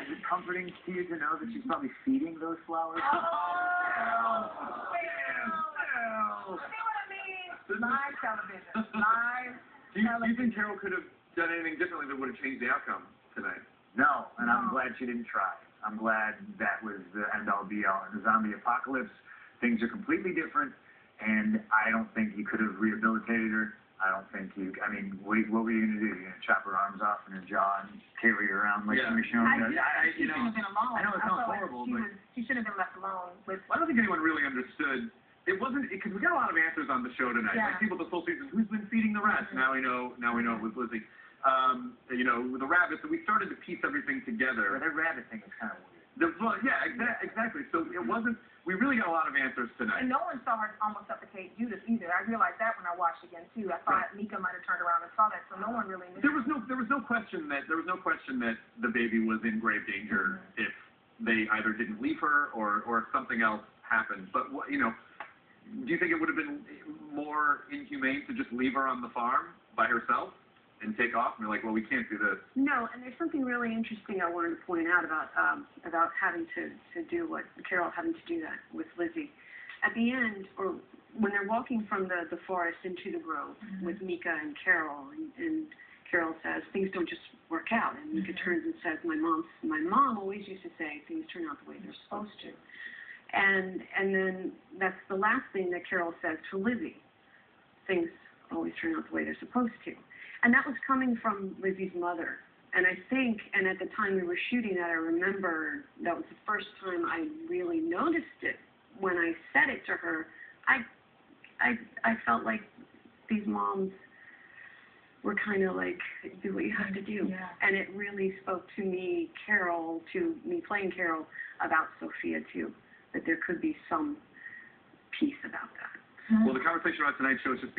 Is it comforting to you to know that she's probably feeding those flowers? Oh, see what I mean? Live television. Live Do you think Carol could have done anything differently that would have changed the outcome tonight? No, and I'm glad she didn't try. I'm glad that was the end-all be-all. In the zombie apocalypse, things are completely different, and I don't think you could have rehabilitated her. I don't think you, I mean, what were you going to do? You're going to chop her arms off and her jaw and carry her around like Michonne does? She should have been alone. I know it sounds horrible, but she should have been left alone with... I don't think anyone really understood. It wasn't, because we got a lot of answers on the show tonight. Yeah. Like people this whole season, who's been feeding the rats? Now we know it was Lizzie. You know, with the rabbits, we started to piece everything together. that rabbit thing is kind of weird. Well, yeah, exactly. So it wasn't, we really got a lot of answers tonight. And no one saw her almost suffocate Judith either. I realized that when I watched again too. I thought Mika might have turned around and saw that, so no one really knew. There was no question that the baby was in grave danger if they either didn't leave her or if something else happened. But you know, do you think it would have been more inhumane to just leave her on the farm by herself and take off? And they're like, well, we can't do this. No, and there's something really interesting I wanted to point out about having to do what Carol having to do that with Lizzie. At the end, or when they're walking from the forest into the grove with Mika and Carol, and Carol says things don't just work out, and Mika turns and says, my mom always used to say things turn out the way they're supposed to, and then that's the last thing that Carol says to Lizzie. Things always turn out the way they're supposed to. And that was coming from Lizzie's mother. And I think, and at the time we were shooting that, I remember that was the first time I really noticed it. When I said it to her, I felt like these moms were kind of like, do what you have to do. Yeah. And it really spoke to me, Carol, to me playing Carol, about Sophia too, that there could be some peace about that. Well, the conversation about tonight's show is just